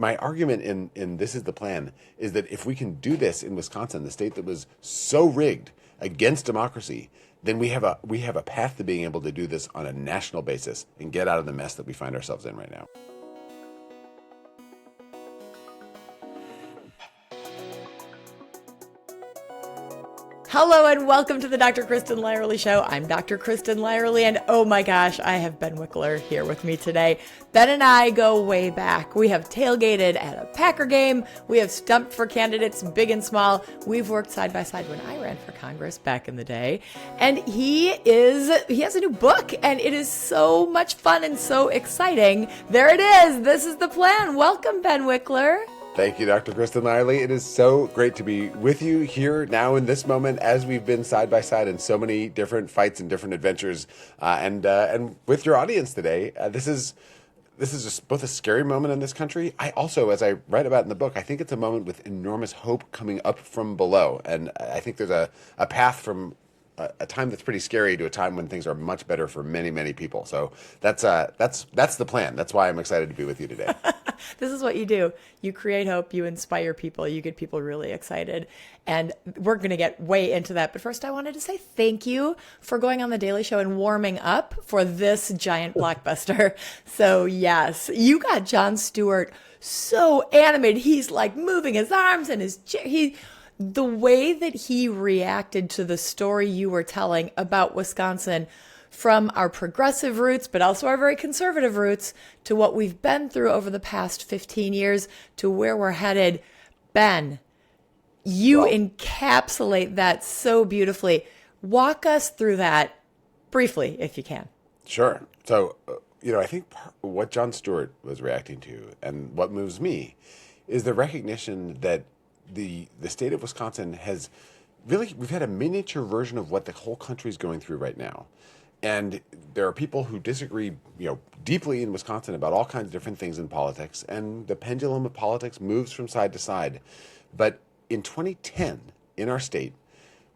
My argument in This Is the Plan is that if we can do this in Wisconsin, the state that was so rigged against democracy, then we have a path to being able to do this on a national basis and get out of the mess that we find ourselves in right now. Hello and welcome to the Dr. Kristin Lyerly Show. I'm Dr. Kristin Lyerly, and oh my gosh, I have Ben Wikler here with me today. Ben and I go way back. We have tailgated at a Packer game. We have stumped for candidates big and small. We've worked side by side when I ran for Congress back in the day. And he has a new book, and it is so much fun and so exciting. There it is. This is the plan. Welcome, Ben Wikler. Thank you, Dr. Kristin Lyerly. It is so great to be with you here now in this moment, as we've been side by side in so many different fights and different adventures, and with your audience today. This is just both a scary moment in this country. I also, as I write about in the book, I think it's a moment with enormous hope coming up from below, and I think there's a path from a time that's pretty scary to a time when things are much better for many, many people. So that's the plan. That's why I'm excited to be with you today. This is what you do. You create hope, you inspire people, you get people really excited. And we're going to get way into that. But first, I wanted to say thank you for going on The Daily Show and warming up for this giant blockbuster. So yes, you got Jon Stewart so animated. He's like moving his arms and his chair. The way that he reacted to the story you were telling about Wisconsin, from our progressive roots, but also our very conservative roots, to what we've been through over the past 15 years, to where we're headed. Ben, you encapsulate that so beautifully. Walk us through that briefly, if you can. Sure. So, I think what Jon Stewart was reacting to and what moves me is the recognition that the state of Wisconsin has really, we've had a miniature version of what the whole country is going through right now. And there are people who disagree, deeply in Wisconsin about all kinds of different things in politics, and the pendulum of politics moves from side to side. But in 2010, in our state,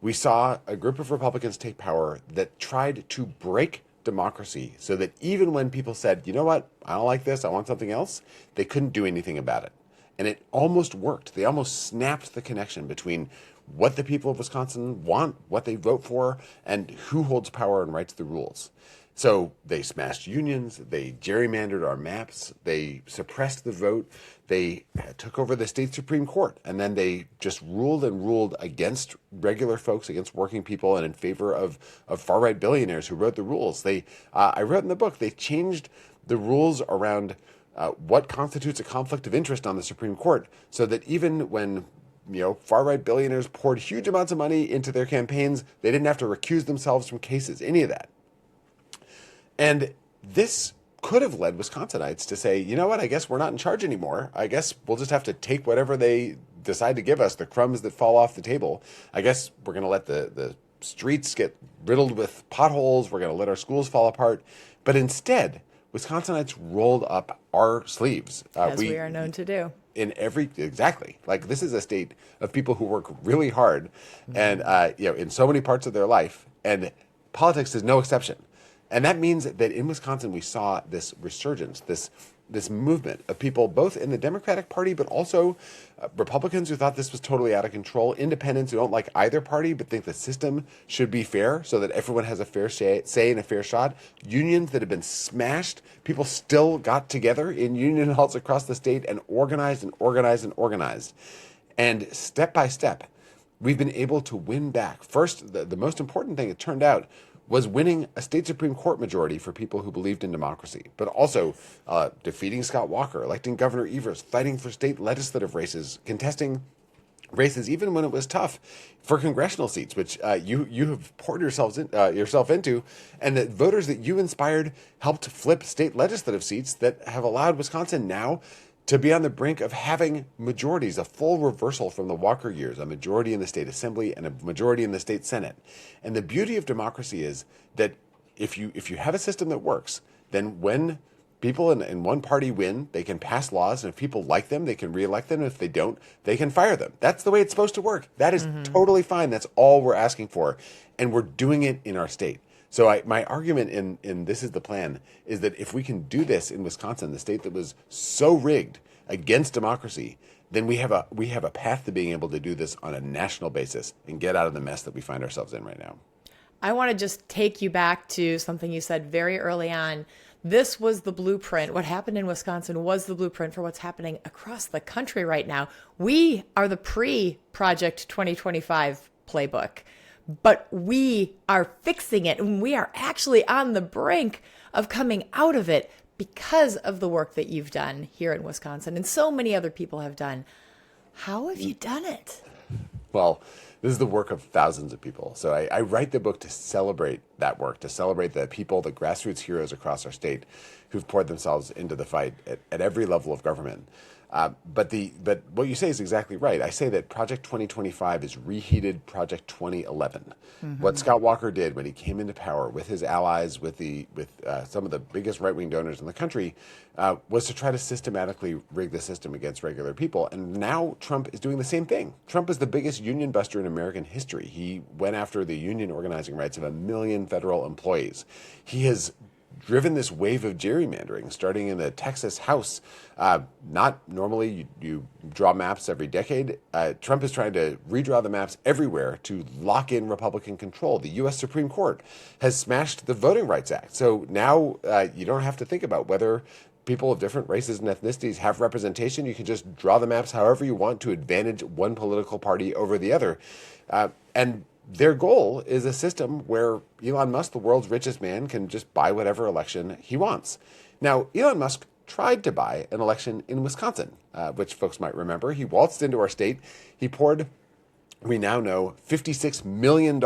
we saw a group of Republicans take power that tried to break democracy so that even when people said, you know what, I don't like this, I want something else, they couldn't do anything about it. And it almost worked. They almost snapped the connection between what the people of Wisconsin want, what they vote for, and who holds power and writes the rules. So they smashed unions, they gerrymandered our maps, they suppressed the vote, they took over the state Supreme Court, and then they just ruled against regular folks, against working people, and in favor of far-right billionaires who wrote the rules. I wrote in the book, they changed the rules around what constitutes a conflict of interest on the Supreme Court, so that even when far-right billionaires poured huge amounts of money into their campaigns, they didn't have to recuse themselves from cases, any of that. And this could have led Wisconsinites to say, you know what, I guess we're not in charge anymore. I guess we'll just have to take whatever they decide to give us, the crumbs that fall off the table. I guess we're going to let the streets get riddled with potholes. We're going to let our schools fall apart. But instead, Wisconsinites rolled up our sleeves. As we are known to do. Exactly. Like, this is a state of people who work really hard and, in so many parts of their life, and politics is no exception. And that means that in Wisconsin, we saw this resurgence, this movement of people, both in the Democratic Party, but also Republicans who thought this was totally out of control, independents who don't like either party, but think the system should be fair so that everyone has a fair say and a fair shot, unions that have been smashed. People still got together in union halls across the state and organized and organized and organized. And step by step, we've been able to win back. First, the most important thing, it turned out, was winning a state Supreme Court majority for people who believed in democracy, but also defeating Scott Walker, electing Governor Evers, fighting for state legislative races, contesting races even when it was tough for congressional seats, which you have poured yourself into, and that voters that you inspired helped flip state legislative seats that have allowed Wisconsin now to be on the brink of having majorities, a full reversal from the Walker years, a majority in the state assembly and a majority in the state senate. And the beauty of democracy is that if you have a system that works, then when people in one party win, they can pass laws, and if people like them, they can reelect them. If they don't, they can fire them. That's the way it's supposed to work. That is totally fine. That's all we're asking for. And we're doing it in our state. So my argument in This Is the Plan is that if we can do this in Wisconsin, the state that was so rigged against democracy, then we have a path to being able to do this on a national basis and get out of the mess that we find ourselves in right now. I want to just take you back to something you said very early on. This was the blueprint. What happened in Wisconsin was the blueprint for what's happening across the country right now. We are the pre-Project 2025 playbook, but we are fixing it, and we are actually on the brink of coming out of it because of the work that you've done here in Wisconsin and so many other people have done. How have you done it? Well, this is the work of thousands of people. So I write the book to celebrate that work, to celebrate the people, the grassroots heroes across our state who've poured themselves into the fight at every level of government. But what you say is exactly right. I say that Project 2025 is reheated Project 2011. What Scott Walker did when he came into power with his allies, with some of the biggest right-wing donors in the country, was to try to systematically rig the system against regular people. And now Trump is doing the same thing. Trump is the biggest union buster in American history. He went after the union organizing rights of 1 million federal employees. He has driven this wave of gerrymandering, starting in the Texas House. Not normally, you draw maps every decade. Trump is trying to redraw the maps everywhere to lock in Republican control. The U.S. Supreme Court has smashed the Voting Rights Act. So now you don't have to think about whether people of different races and ethnicities have representation. You can just draw the maps however you want to advantage one political party over the other. And their goal is a system where Elon Musk, the world's richest man, can just buy whatever election he wants. Now, Elon Musk tried to buy an election in Wisconsin, which folks might remember. He waltzed into our state. He poured, we now know, $56 million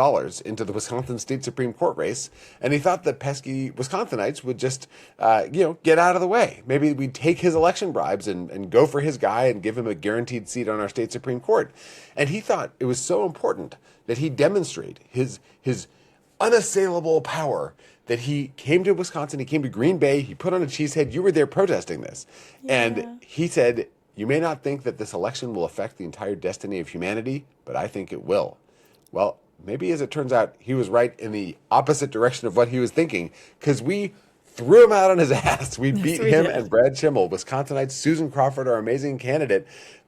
into the Wisconsin State Supreme Court race, and he thought that pesky Wisconsinites would just, get out of the way. Maybe we'd take his election bribes and go for his guy and give him a guaranteed seat on our state Supreme Court. And he thought it was so important that he demonstrate his unassailable power that he came to Wisconsin, he came to Green Bay, he put on a cheesehead. You were there protesting this. Yeah. And he said, you may not think that this election will affect the entire destiny of humanity, but I think it will. Well, maybe as it turns out, he was right in the opposite direction of what he was thinking, because we threw him out on his ass. We beat him and Brad Schimmel. Wisconsinites, Susan Crawford, our amazing candidate,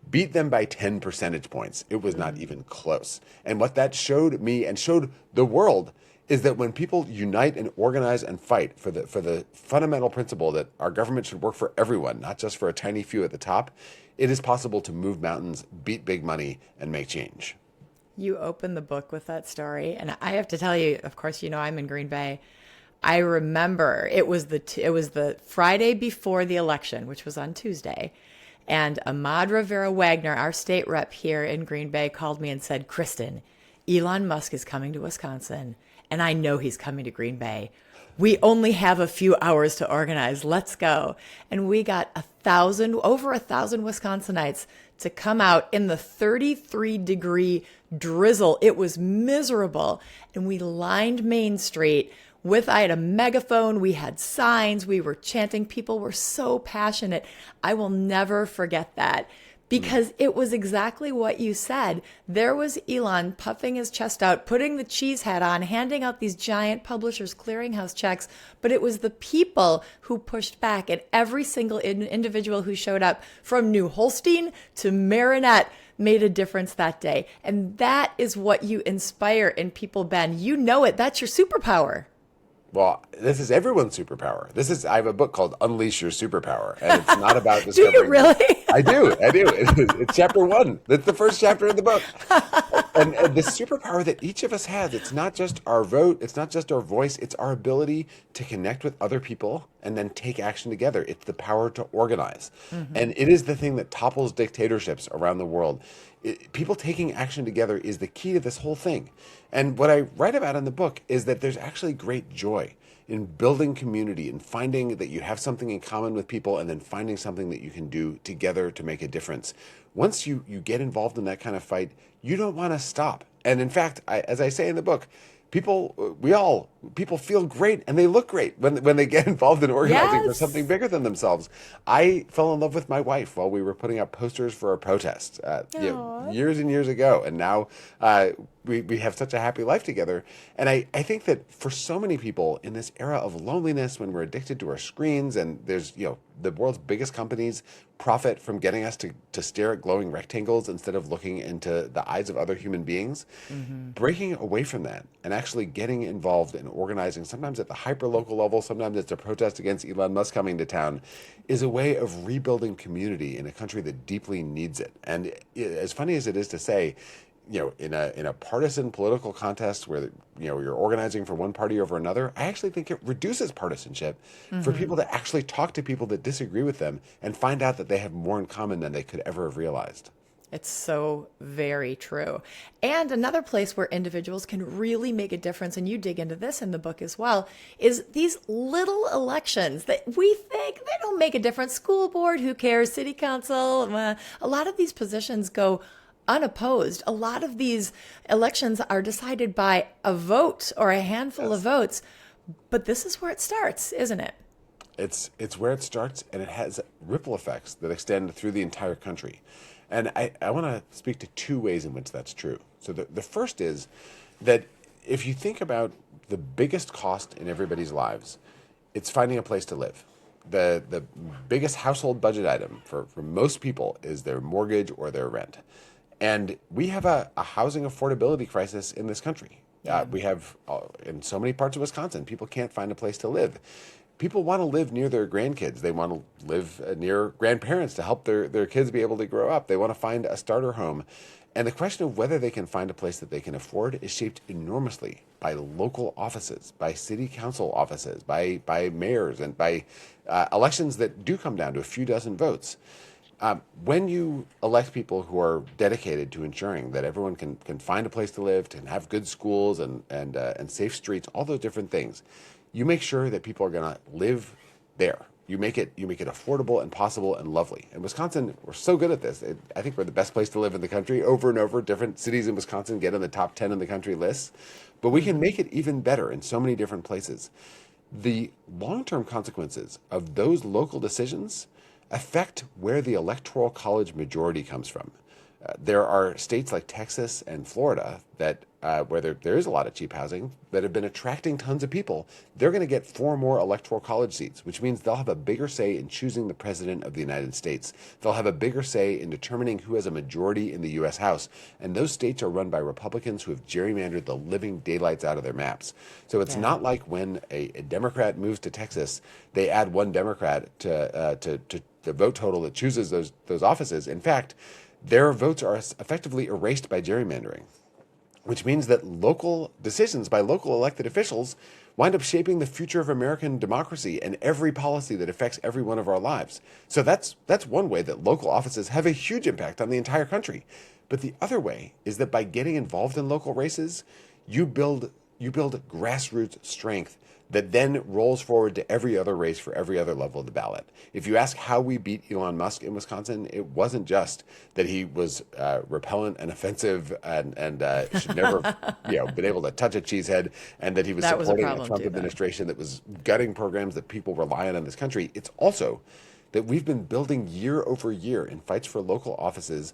beat them by 10 percentage points. It was not even close. And what that showed me and showed the world is that when people unite and organize and fight for the fundamental principle that our government should work for everyone, not just for a tiny few at the top, it is possible to move mountains, beat big money, and make change. You opened the book with that story, and I have to tell you, of course, I'm in Green Bay. I remember it was the Friday before the election, which was on Tuesday, and Ahmad Rivera Wagner, our state rep here in Green Bay, called me and said, Kristin, Elon Musk is coming to Wisconsin, and I know he's coming to Green Bay. We only have a few hours to organize. Let's go. And we got over 1,000 Wisconsinites to come out in the 33-degree drizzle. It was miserable. And we lined Main Street I had a megaphone, we had signs, we were chanting. People were so passionate. I will never forget that. Because it was exactly what you said. There was Elon puffing his chest out, putting the cheese hat on, handing out these giant Publishers Clearinghouse checks. But it was the people who pushed back, and every single individual who showed up, from New Holstein to Marinette, made a difference that day. And that is what you inspire in people, Ben. You know it. That's your superpower. Well, this is everyone's superpower. I have a book called Unleash Your Superpower, and it's not about discovering. Do you really? I do. It's chapter 1. It's the first chapter of the book. And the superpower that each of us has, it's not just our vote, it's not just our voice, it's our ability to connect with other people and then take action together. It's the power to organize. Mm-hmm. And it is the thing that topples dictatorships around the world. People taking action together is the key to this whole thing. And what I write about in the book is that there's actually great joy in building community and finding that you have something in common with people and then finding something that you can do together to make a difference. Once you get involved in that kind of fight, you don't want to stop. And in fact, as I say in the book, we all people feel great and they look great when they get involved in organizing for Yes. something bigger than themselves. I fell in love with my wife while we were putting up posters for a protest, Aw. years and years ago, and now we have such a happy life together. And I think that for so many people in this era of loneliness, when we're addicted to our screens, and there's the world's biggest companies profit from getting us to stare at glowing rectangles instead of looking into the eyes of other human beings. Breaking away from that and actually getting involved in organizing, sometimes at the hyper-local level, sometimes it's a protest against Elon Musk coming to town, is a way of rebuilding community in a country that deeply needs it. And as funny as it is to say, in a partisan political contest where you're organizing for one party over another, I actually think it reduces partisanship for people to actually talk to people that disagree with them and find out that they have more in common than they could ever have realized. It's so very true. And another place where individuals can really make a difference, and you dig into this in the book as well, is these little elections that we think they don't make a difference. School board, who cares? City council, a lot of these positions go unopposed. A lot of these elections are decided by a vote or a handful of votes. But this is where it starts, isn't it? It's where it starts, and it has ripple effects that extend through the entire country. And I want to speak to two ways in which that's true. So the first is that if you think about the biggest cost in everybody's lives, it's finding a place to live. The biggest household budget item for most people is their mortgage or their rent. And we have a housing affordability crisis in this country. We have, in so many parts of Wisconsin, people can't find a place to live. People want to live near their grandkids. They want to live near grandparents to help their kids be able to grow up. They want to find a starter home. And the question of whether they can find a place that they can afford is shaped enormously by local offices, by city council offices, by mayors, and by elections that do come down to a few dozen votes. When you elect people who are dedicated to ensuring that everyone can find a place to live, can have good schools and safe streets, all those different things, you make sure that people are going to live there. You make it affordable and possible and lovely. In Wisconsin, we're so good at this. I think we're the best place to live in the country. Over and over, different cities in Wisconsin get in the top 10 in the country lists. But we can make it even better in so many different places. The long-term consequences of those local decisions affect where the electoral college majority comes from. There are states like Texas and Florida that where there is a lot of cheap housing that have been attracting tons of people. They're going to get 4 more electoral college seats, which means they'll have a bigger say in choosing the president of the United States. They'll have a bigger say in determining who has a majority in the U.S. House. And those states are run by Republicans who have gerrymandered the living daylights out of their maps. So it's not like when a Democrat moves to Texas, they add 1 Democrat to the vote total that chooses those offices. In fact, their votes are effectively erased by gerrymandering, which means that local decisions by local elected officials wind up shaping the future of American democracy and every policy that affects every one of our lives. So that's one way that local offices have a huge impact on the entire country. But the other way is that by getting involved in local races, you build grassroots strength that then rolls forward to every other race for every other level of the ballot. If you ask how we beat Elon Musk in Wisconsin, it wasn't just that he was repellent and offensive and should never been able to touch a cheesehead, and that he was supporting a Trump administration that was gutting programs that people rely on in this country. It's also that we've been building year over year in fights for local offices,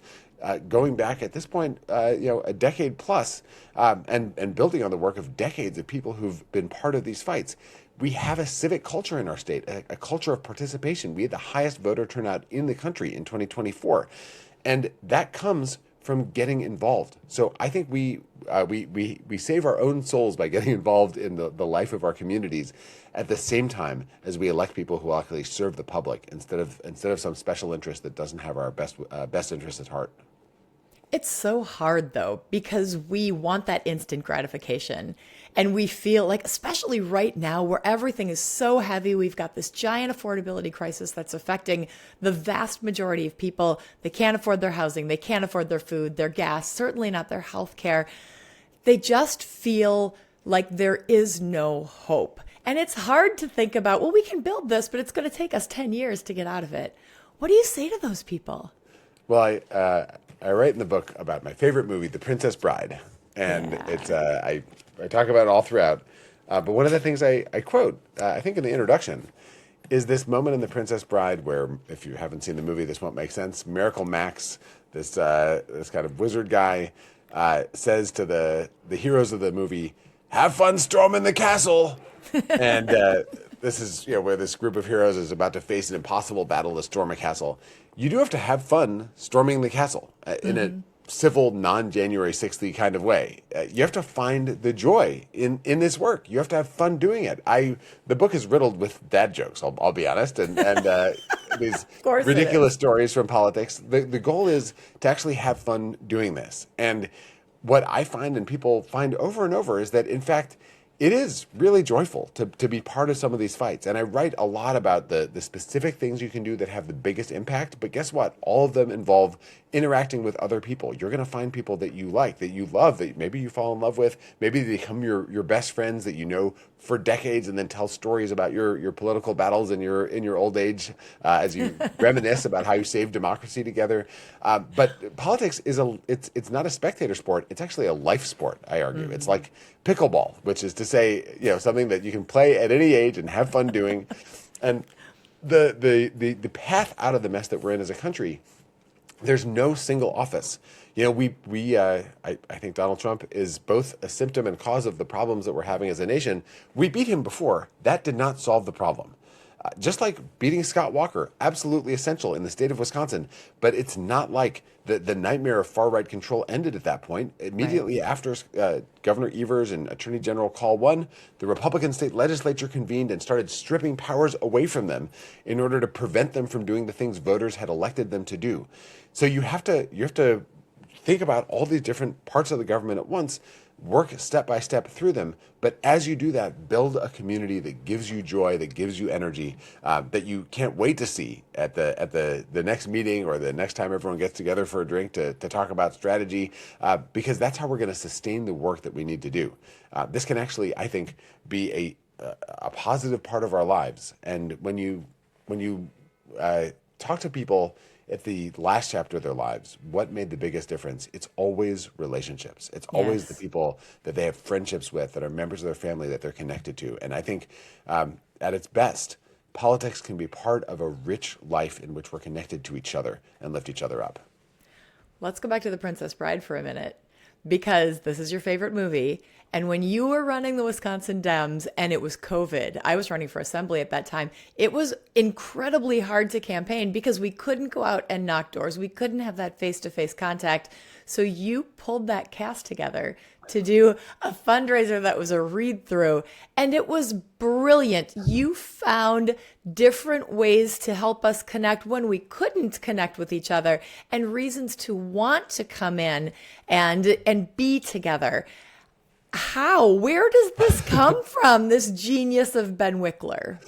going back at this point, a decade plus, and building on the work of decades of people who've been part of these fights. We have a civic culture in our state, a culture of participation. We had the highest voter turnout in the country in 2024, and that comes from getting involved. So I think we save our own souls by getting involved in the life of our communities, at the same time as we elect people who will actually serve the public instead of some special interest that doesn't have our best interests at heart. It's so hard, though, because we want that instant gratification. And we feel like, especially right now, where everything is so heavy, we've got this giant affordability crisis that's affecting the vast majority of people. They can't afford their housing. They can't afford their food, their gas, certainly not their health care. They just feel like there is no hope. And it's hard to think about, well, we can build this, but it's going to take us 10 years to get out of it. What do you say to those people? Well, I write in the book about my favorite movie, The Princess Bride, and it's I talk about it all throughout. But one of the things I quote, I think in the introduction, is this moment in The Princess Bride where, if you haven't seen the movie, this won't make sense. Miracle Max, this kind of wizard guy, says to the heroes of the movie, "Have fun storming the castle." And this is where this group of heroes is about to face an impossible battle to storm a castle. You do have to have fun storming the castle in a civil, non-January 6th kind of way. You have to find the joy in this work. You have to have fun doing it. The book is riddled with dad jokes, I'll be honest, and these ridiculous stories from politics. The goal is to actually have fun doing this. And what I find and people find over and over is that, in fact, it is really joyful to be part of some of these fights. And I write a lot about the specific things you can do that have the biggest impact. But guess what? All of them involve interacting with other people. You're going to find people that you like, that you love, that maybe you fall in love with. Maybe they become your best friends that you know for decades, and then tell stories about your political battles in your old age as you reminisce about how you saved democracy together. But politics it's not a spectator sport. It's actually a life sport, I argue. It's like pickleball, which is to say, something that you can play at any age and have fun doing. And the path out of the mess that we're in as a country, there's no single office. I think Donald Trump is both a symptom and cause of the problems that we're having as a nation. We beat him before. That did not solve the problem. Just like beating Scott Walker, absolutely essential in the state of Wisconsin. But it's not like the nightmare of far-right control ended at that point. Immediately after Governor Evers and Attorney General Call won, the Republican state legislature convened and started stripping powers away from them in order to prevent them from doing the things voters had elected them to do. So you have to think about all these different parts of the government at once, work step by step through them. But as you do that, build a community that gives you joy, that gives you energy, that you can't wait to see at the next meeting or the next time everyone gets together for a drink to talk about strategy, because that's how we're going to sustain the work that we need to do. This can actually, I think, be a positive part of our lives. And when you talk to people at the last chapter of their lives, what made the biggest difference? It's always relationships. It's always the people that they have friendships with, that are members of their family that they're connected to. And I think at its best, politics can be part of a rich life in which we're connected to each other and lift each other up. Let's go back to The Princess Bride for a minute, because this is your favorite movie. And when you were running the Wisconsin Dems and it was COVID, I was running for assembly at that time. It was incredibly hard to campaign because we couldn't go out and knock doors. We couldn't have that face-to-face contact. So you pulled that cast together to do a fundraiser that was a read-through. And it was brilliant. You found different ways to help us connect when we couldn't connect with each other, and reasons to want to come in and be together. Where does this come from, this genius of Ben Wikler?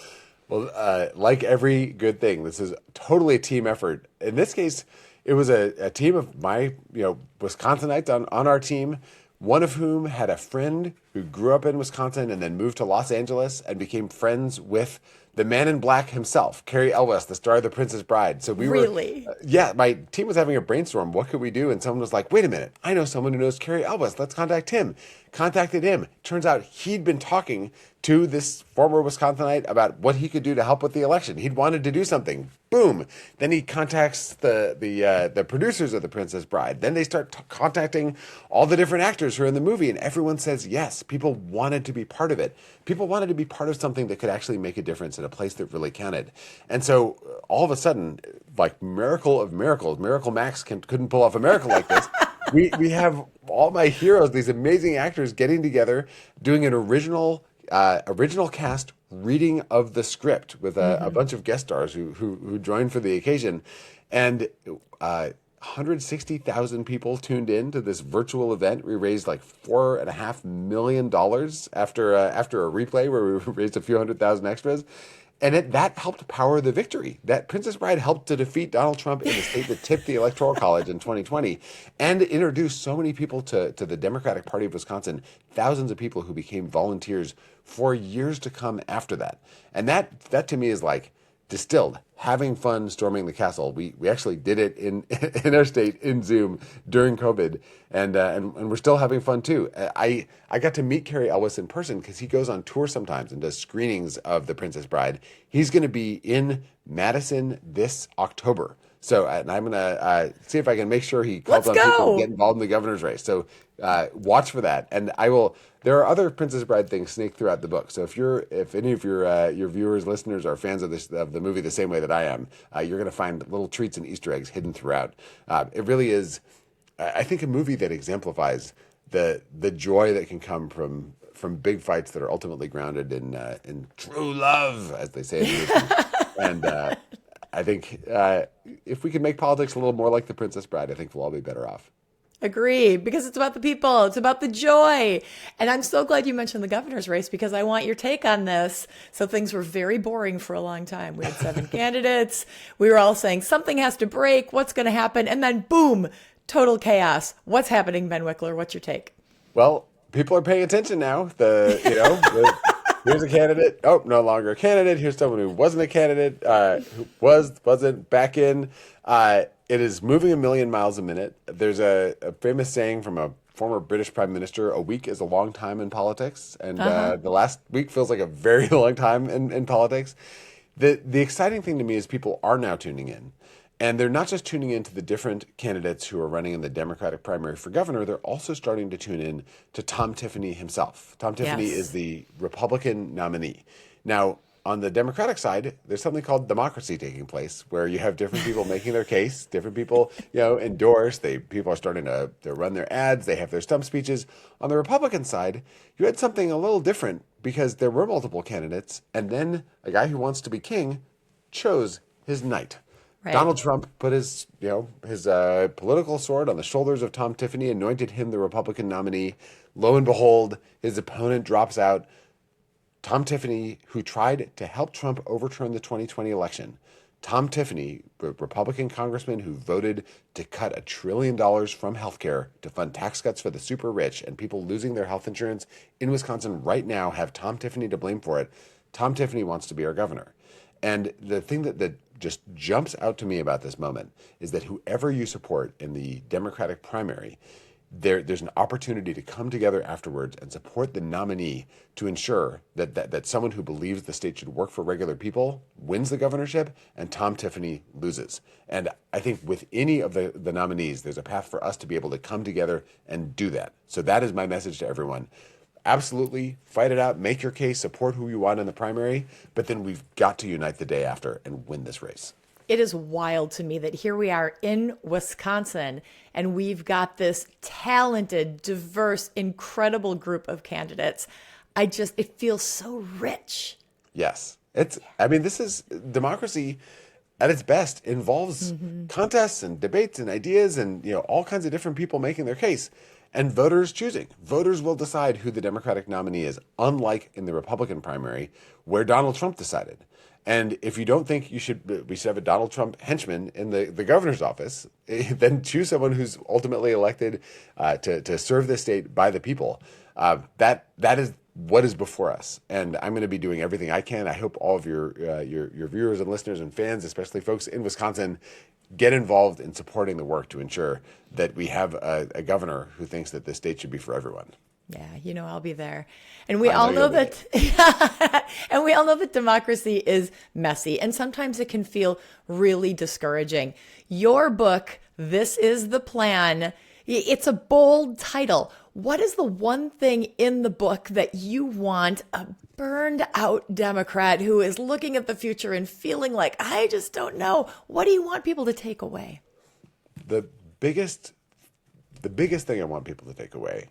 Well, like every good thing, this is totally a team effort. In this case, it was a team of my Wisconsinites on our team, one of whom had a friend who grew up in Wisconsin and then moved to Los Angeles and became friends with the man in black himself, Carrie Elwes, the star of The Princess Bride. So we really? My team was having a brainstorm. What could we do? And someone was like, wait a minute, I know someone who knows Carrie Elwes. Let's contact him. Contacted him. Turns out he'd been talking to this former Wisconsinite about what he could do to help with the election. He'd wanted to do something. Boom. Then he contacts the producers of The Princess Bride. Then they start contacting all the different actors who are in the movie, and everyone says yes. People wanted to be part of it. People wanted to be part of something that could actually make a difference in a place that really counted. And so all of a sudden, like miracle of miracles, Miracle Max couldn't pull off a miracle like this. We have all my heroes, these amazing actors, getting together, doing an original cast reading of the script with a bunch of guest stars who joined for the occasion, and 160,000 people tuned in to this virtual event. We raised like $4.5 million after a replay where we raised a few $100,000 extras. And that helped power the victory. That Princess Bride helped to defeat Donald Trump in the state that tipped the Electoral College in 2020 and introduced so many people to the Democratic Party of Wisconsin, thousands of people who became volunteers for years to come after that. And that to me is like distilled, having fun storming the castle. We actually did it in in our state in Zoom during COVID, and we're still having fun too. I got to meet Carrie Elwes in person because he goes on tour sometimes and does screenings of The Princess Bride. He's going to be in Madison this October. So, and I'm going to see if I can make sure he calls on people to get involved in the governor's race. So watch for that. And I will, there are other Princess Bride things snaked throughout the book. So if any of your viewers, listeners are fans of the movie the same way that I am, you're going to find little treats and Easter eggs hidden throughout. It really is, I think, a movie that exemplifies the joy that can come from big fights that are ultimately grounded in true love, as they say in the movie. And I think if we can make politics a little more like The Princess Bride, I think we'll all be better off. Agree, because it's about the people. It's about the joy. And I'm so glad you mentioned the governor's race because I want your take on this. So things were very boring for a long time. We had 7 candidates. We were all saying something has to break. What's going to happen? And then boom, total chaos. What's happening, Ben Wikler? What's your take? Well, people are paying attention now. Here's a candidate. Oh, no longer a candidate. Here's someone who wasn't a candidate, who wasn't back in. It is moving a million miles a minute. There's a famous saying from a former British prime minister: a week is a long time in politics. And the last week feels like a very long time in politics. The exciting thing to me is people are now tuning in. And they're not just tuning in to the different candidates who are running in the Democratic primary for governor. They're also starting to tune in to Tom Tiffany himself. Tom Tiffany is the Republican nominee. Now, on the Democratic side, there's something called democracy taking place, where you have different people making their case, different people, endorse. People are starting to run their ads. They have their stump speeches. On the Republican side, you had something a little different because there were multiple candidates, and then a guy who wants to be king chose his knight. Right. Donald Trump put his political sword on the shoulders of Tom Tiffany, anointed him the Republican nominee. Lo and behold, his opponent drops out. Tom Tiffany, who tried to help Trump overturn the 2020 election. Tom Tiffany, a Republican congressman who voted to cut $1 trillion from healthcare to fund tax cuts for the super rich, and people losing their health insurance in Wisconsin right now have Tom Tiffany to blame for it. Tom Tiffany wants to be our governor. And the thing that just jumps out to me about this moment is that whoever you support in the Democratic primary, there's an opportunity to come together afterwards and support the nominee to ensure that someone who believes the state should work for regular people wins the governorship and Tom Tiffany loses. And I think with any of the nominees, there's a path for us to be able to come together and do that. So that is my message to everyone. Absolutely fight it out, make your case, support who you want in the primary, but then we've got to unite the day after and win this race. It is wild to me that here we are in Wisconsin and we've got this talented, diverse, incredible group of candidates. It feels so rich. Yes. This is democracy at its best, involves contests and debates and ideas and, all kinds of different people making their case. And voters choosing. Voters will decide who the Democratic nominee is, unlike in the Republican primary, where Donald Trump decided. And if you don't think we should have a Donald Trump henchman in the governor's office, then choose someone who's ultimately elected to serve the state by the people. That is what is before us. And I'm going to be doing everything I can. I hope all of your viewers and listeners and fans, especially folks in Wisconsin, get involved in supporting the work to ensure that we have a governor who thinks that this state should be for everyone. Yeah, I'll be there. And we all know that and we all know that democracy is messy and sometimes it can feel really discouraging. Your book, This is the Plan, it's a bold title. What is the one thing in the book that you want a burned out Democrat who is looking at the future and feeling like, I just don't know? What do you want people to take away? The biggest thing I want people to take away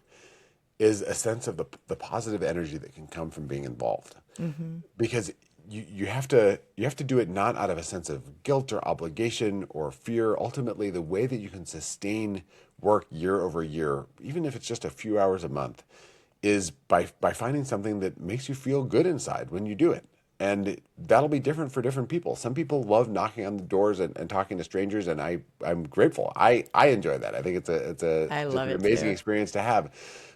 is a sense of the positive energy that can come from being involved. Mm-hmm. Because you have to do it not out of a sense of guilt or obligation or fear. Ultimately, the way that you can sustain work year over year, even if it's just a few hours a month, is by finding something that makes you feel good inside when you do it. And that'll be different for different people. Some people love knocking on the doors and talking to strangers, and I'm grateful. I enjoy that. I think it's I just love an it amazing too. experience to have.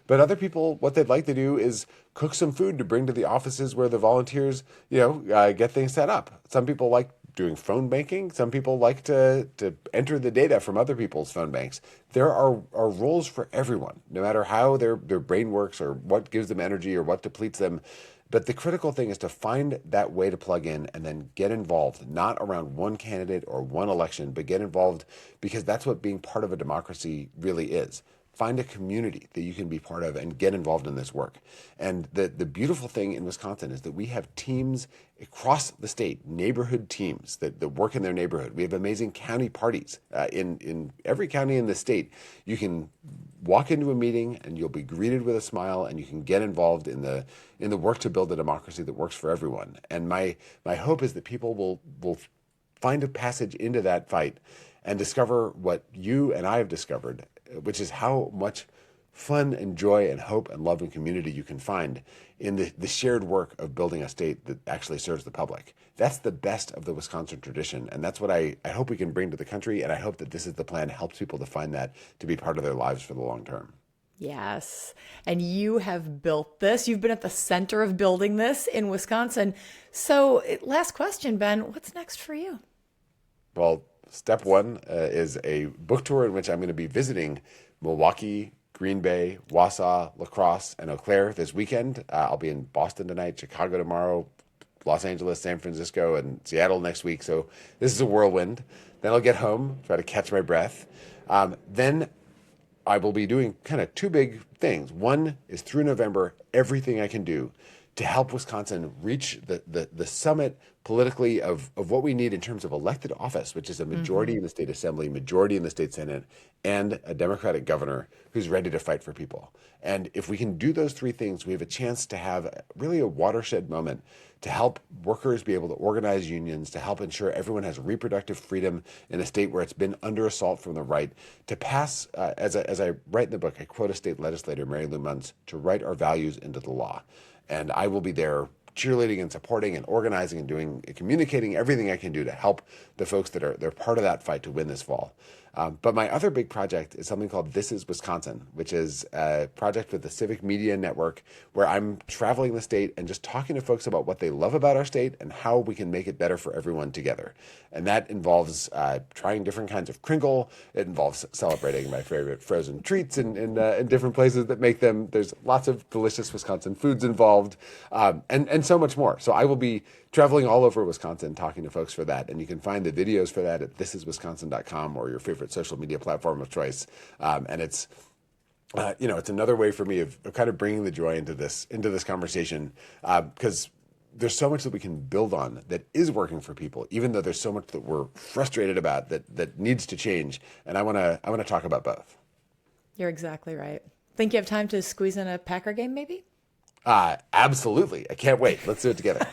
But other people, what they'd like to do is cook some food to bring to the offices where the volunteers, get things set up. Some people like doing phone banking. Some people like to enter the data from other people's phone banks. There are roles for everyone, no matter how their brain works or what gives them energy or what depletes them. But the critical thing is to find that way to plug in and then get involved, not around one candidate or one election, but get involved because that's what being part of a democracy really is. Find a community that you can be part of and get involved in this work. And the beautiful thing in Wisconsin is that we have teams across the state, neighborhood teams that work in their neighborhood. We have amazing county parties in every county in the state. You can walk into a meeting and you'll be greeted with a smile, and you can get involved in the work to build a democracy that works for everyone. And my hope is that people will find a passage into that fight and discover what you and I have discovered, which is how much fun and joy and hope and love and community you can find in the shared work of building a state that actually serves the public. That's the best of the Wisconsin tradition, and that's what I hope we can bring to the country, and I hope that This Is the Plan helps people to find that to be part of their lives for the long term. Yes. And you have built this. You've been at the center of building this in Wisconsin. So, last question, Ben, what's next for you? Well, step one is a book tour in which I'm going to be visiting Milwaukee, Green Bay, Wausau, La Crosse, and Eau Claire this weekend. I'll be in Boston tonight, Chicago tomorrow, Los Angeles, San Francisco, and Seattle next week. So this is a whirlwind. Then I'll get home, try to catch my breath. Then I will be doing kind of two big things. One is through November, everything I can do to help Wisconsin reach the summit politically of what we need in terms of elected office, which is a majority in the state assembly, majority in the state senate, and a Democratic governor who's ready to fight for people. And if we can do those three things, we have a chance to have really a watershed moment to help workers be able to organize unions, to help ensure everyone has reproductive freedom in a state where it's been under assault from the right, to pass, as I write in the book, I quote a state legislator, Mary Lou Muntz, to write our values into the law. And I will be there cheerleading and supporting and organizing and doing, communicating everything I can do to help the folks they're part of that fight to win this fall. But my other big project is something called This Is Wisconsin, which is a project with the Civic Media Network where I'm traveling the state and just talking to folks about what they love about our state and how we can make it better for everyone together. And that involves trying different kinds of crinkle. It involves celebrating my favorite frozen treats in different places that make them. There's lots of delicious Wisconsin foods involved, and so much more. So I will be traveling all over Wisconsin talking to folks for that. And you can find the videos for that at thisiswisconsin.com or your favorite social media platform of choice. And it's it's another way for me of kind of bringing the joy into this conversation, because there's so much that we can build on that is working for people, even though there's so much that we're frustrated about that needs to change. And I want to talk about both. You're exactly right. Think you have time to squeeze in a Packer game, maybe? Absolutely. I can't wait. Let's do it together.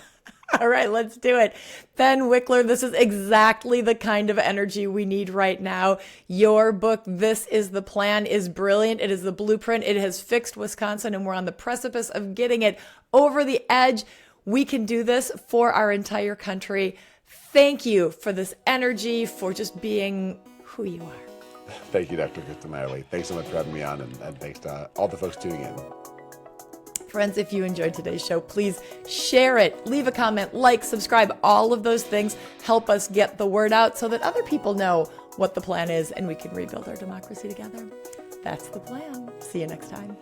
All right, let's do it. Ben Wikler, this is exactly the kind of energy we need right now. Your book, This Is the Plan, is brilliant. It is the blueprint. It has fixed Wisconsin, and we're on the precipice of getting it over the edge. We can do this for our entire country. Thank you for this energy, for just being who you are. Thank you, Dr. Kristin Lyerly. Thanks so much for having me on, and thanks to all the folks tuning in. Friends, if you enjoyed today's show, please share it, leave a comment, like, subscribe. All of those things help us get the word out so that other people know what the plan is and we can rebuild our democracy together. That's the plan. See you next time.